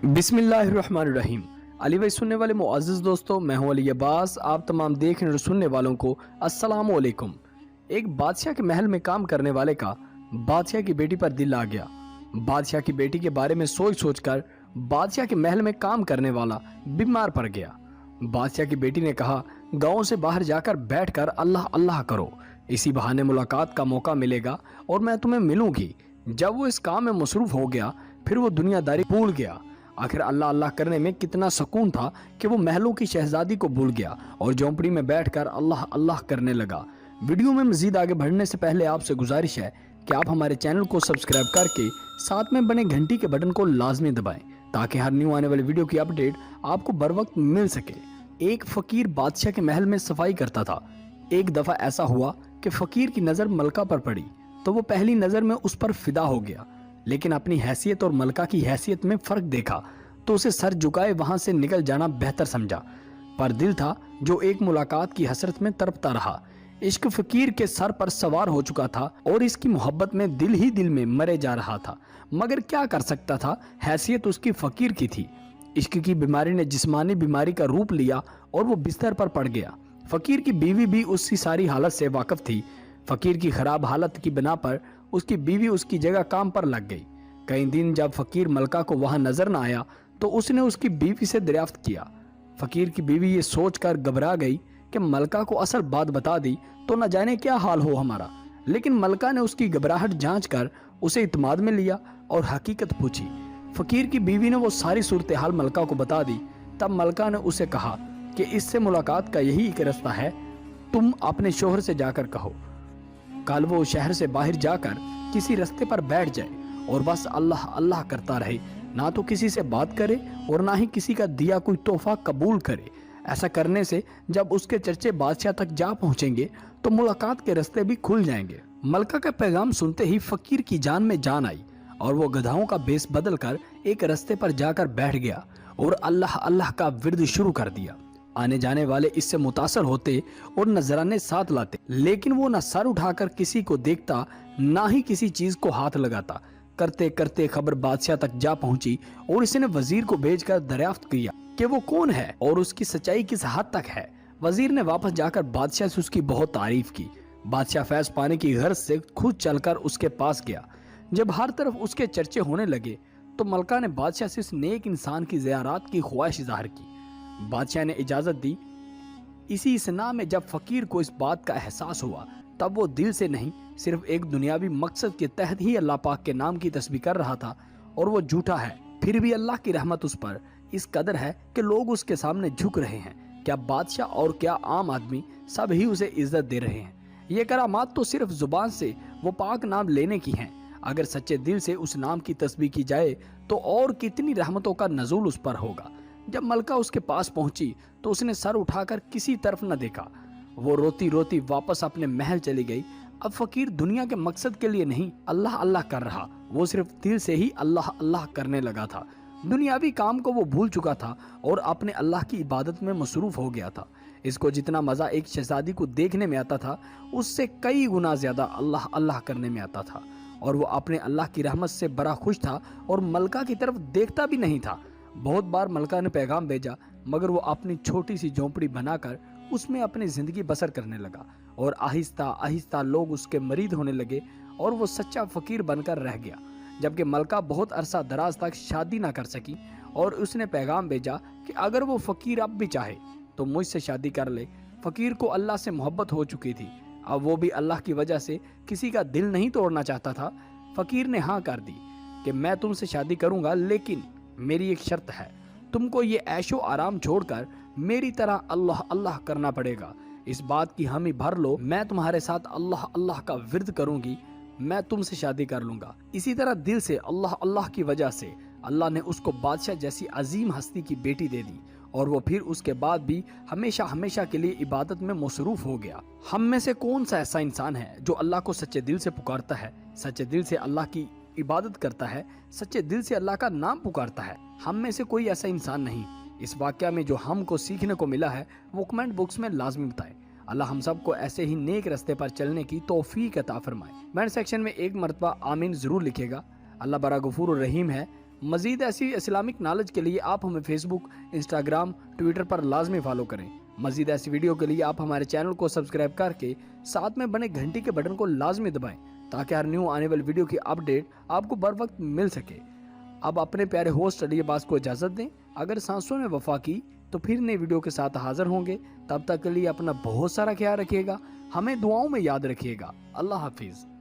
बिस्मिल्लाहिर्रहमानिर्रहीम। अली भाई सुनने वाले मुअज़्ज़िज़ दोस्तों, मैं हूं अली अब्बास। आप तमाम देखने और सुनने वालों को अस्सलाम वालेकुम। एक बादशाह के महल में काम करने वाले का बादशाह की बेटी पर दिल आ गया। बादशाह की बेटी के बारे में सोच सोच कर बादशाह के महल में काम करने वाला बीमार पड़ गया। बादशाह की बेटी ने कहा, गांव से बाहर जाकर बैठकर अल्लाह अल्लाह करो, इसी बहाने मुलाकात का मौका मिलेगा और मैं तुम्हें मिलूंगी। जब वो इस काम में मसरूफ हो गया, फिर वो दुनियादारी भूल गया। आखिर अल्लाह अल्लाह करने में कितना सुकून था कि वो महलों की शहजादी को भूल गया और झोंपड़ी में बैठकर अल्लाह अल्लाह करने लगा। वीडियो में मजीद आगे बढ़ने से पहले आपसे गुजारिश है कि आप हमारे चैनल को सब्सक्राइब करके साथ में बने घंटी के बटन को लाजमी दबाएं ताकि हर न्यू आने वाली वीडियो की अपडेट आपको बर वक्त मिल सके। एक फकीर बादशाह के महल में सफाई करता था। एक दफा ऐसा हुआ कि फकीर की नजर मलका पर पड़ी तो वो पहली नजर में उस पर फिदा हो गया, लेकिन अपनी हैसियत और मलका की हैसियत में फर्क देखा तो उसे सर झुकाए वहां से निकल जाना बेहतर समझा। पर दिल था जो एक मुलाकात की हसरत में तड़पता रहा। इश्क फकीर के सर पर सवार हो चुका था और इसकी मोहब्बत में दिल ही दिल में मरे जा रहा था, मगर क्या कर सकता था, हैसियत उसकी फकीर की थी। इश्क की बीमारी ने जिस्मानी बीमारी का रूप लिया और वो बिस्तर पर पड़ गया। फकीर की बीवी भी उसकी सारी हालत से वाकिफ थी। फकीर की खराब हालत की बिना पर उसकी बीवी उसकी जगह काम पर लग गई। कई दिन जब फकीर मलका को वहां नजर न आया तो उसने उसकी बीवी से दरियाफ्त किया। फकीर की बीवी ये सोचकर घबरा गई कि मलका को असल बात बता दी तो न जाने क्या हाल हो हमारा, लेकिन मलका ने उसकी घबराहट जांच कर उसे इत्माद में लिया और हकीकत पूछी। फकीर की बीवी ने वो सारी सूरत हाल मलका को बता दी। तब मलका ने उसे कहा कि इससे मुलाकात का यही एक रास्ता है, तुम अपने शोहर से जाकर कहो कल वो शहर से बाहर जाकर किसी रास्ते पर बैठ जाए और बस अल्लाह अल्लाह करता रहे, ना तो किसी से बात करे और ना ही किसी का दिया कोई तोहफा कबूल करे। ऐसा करने से जब उसके चर्चे बादशाह तक जा पहुंचेंगे तो मुलाकात के रास्ते भी खुल जाएंगे। मलका का पैगाम सुनते ही फकीर की जान में जान आई और वो गधाओं का बेस बदल कर एक रास्ते पर जाकर बैठ गया और अल्लाह अल्लाह का विर्द शुरू कर दिया। आने जाने वाले इससे मुतासर होते और नजराने साथ लाते, लेकिन वो न सर उठाकर किसी को देखता ना ही किसी चीज को हाथ लगाता। करते करते खबर बादशाह तक जा पहुंची और इसने वजीर को भेजकर दरियाफ्त किया कि वो कौन है और उसकी सच्चाई किस हद तक है। वजीर ने वापस जाकर बादशाह से उसकी बहुत तारीफ की। बादशाह फैज पाने की गर्ज से खुद चलकर उसके पास गया। जब हर तरफ उसके चर्चे होने लगे तो मलका ने बादशाह से इस नेक इंसान की ज़ियारत की ख्वाहिश जाहिर की। बादशाह ने इजाजत दी। इसी इसना में जब फकीर को इस बात का एहसास हुआ तब वो दिल से नहीं, सिर्फ एक दुनियावी मकसद के तहत ही अल्लाह पाक के नाम की तस्बीह कर रहा था। और वो झूठा है, फिर भी अल्लाह की रहमत उस पर इस कदर है कि लोग उसके सामने झुक रहे हैं। क्या बादशाह और क्या आम आदमी, सब ही उसे इज्जत दे रहे हैं। ये करामात तो सिर्फ जुबान से वो पाक नाम लेने की हैं। अगर सच्चे दिल से उस नाम की तस्बीह की जाए तो और कितनी रहमतों का नज़ूल उस पर होगा। जब मलका उसके पास पहुंची तो उसने सर उठाकर किसी तरफ न देखा। वो रोती रोती वापस अपने महल चली गई। अब फकीर दुनिया के मकसद के लिए नहीं अल्लाह अल्लाह कर रहा, वो सिर्फ दिल से ही अल्लाह अल्लाह करने लगा था। दुनियावी काम को वो भूल चुका था और अपने अल्लाह की इबादत में मसरूफ हो गया था। इसको जितना मजा एक शहजादी को देखने में आता था, उससे कई गुना ज्यादा अल्लाह अल्लाह करने में आता था। और वो अपने अल्लाह की रहमत से बड़ा खुश था और मलका की तरफ देखता भी नहीं था। बहुत बार मलका ने पैगाम भेजा, मगर वो अपनी छोटी सी झोंपड़ी बनाकर उसमें अपनी जिंदगी बसर करने लगा और आहिस्ता आहिस्ता लोग उसके मरीद होने लगे और वो सच्चा फकीर बनकर रह गया। जबकि मलका बहुत अरसा दराज तक शादी ना कर सकी और उसने पैगाम भेजा कि अगर वो फकीर अब भी चाहे तो मुझसे शादी कर ले। फकीर को अल्लाह से मोहब्बत हो चुकी थी, अब वो भी अल्लाह की वजह से किसी का दिल नहीं तोड़ना चाहता था। फकीर ने हाँ कर दी कि मैं तुमसे शादी करूंगा, लेकिन मेरी एक शर्त है, तुमको ये ऐशो आराम छोड़कर मेरी तरह अल्लाह अल्लाह करना पड़ेगा। इस बात की हामी भर लो, मैं तुम्हारे साथ अल्लाह अल्लाह का विर्द करूंगी, मैं तुमसे शादी कर लूंगा। इसी तरह दिल से अल्लाह अल्लाह की वजह से अल्लाह ने उसको बादशाह जैसी अजीम हस्ती की बेटी दे दी और वो फिर उसके बाद भी हमेशा हमेशा के लिए इबादत में मसरूफ हो गया। हम में से कौन सा ऐसा इंसान है जो अल्लाह को सच्चे दिल से पुकारता है, सच्चे दिल से अल्लाह की इबादत करता है, सच्चे दिल से अल्लाह का नाम पुकारता है? हम में से कोई ऐसा इंसान नहीं। इस वाक़या में जो हमको सीखने को मिला है वो कमेंट बॉक्स में लाजमी बताएं। अल्लाह हम सब को ऐसे ही नेक रास्ते पर चलने की तौफीक अता फरमाए। कमेंट सेक्शन में एक मरतबा आमीन जरूर लिखेगा। अल्लाह बड़ा गफूर और रहीम है, मज़ीद ऐसी इस्लामिक नॉलेज के लिए आप हमें फेसबुक, इंस्टाग्राम, ट्विटर पर लाजमी फॉलो करें। मज़ीद ऐसी वीडियो के लिए आप हमारे चैनल को सब्सक्राइब करके साथ में बने घंटी के बटन को लाजमी दबाएं ताकि हर न्यू आने वाली वीडियो की अपडेट आपको बर वक्त मिल सके। अब अपने प्यारे होस्ट अली अब्बास को इजाज़त दें। अगर सांसों ने वफा की तो फिर नई वीडियो के साथ हाजिर होंगे। तब तक के लिए अपना बहुत सारा ख्याल रखिएगा, हमें दुआओं में याद रखिएगा। अल्लाह हाफिज़।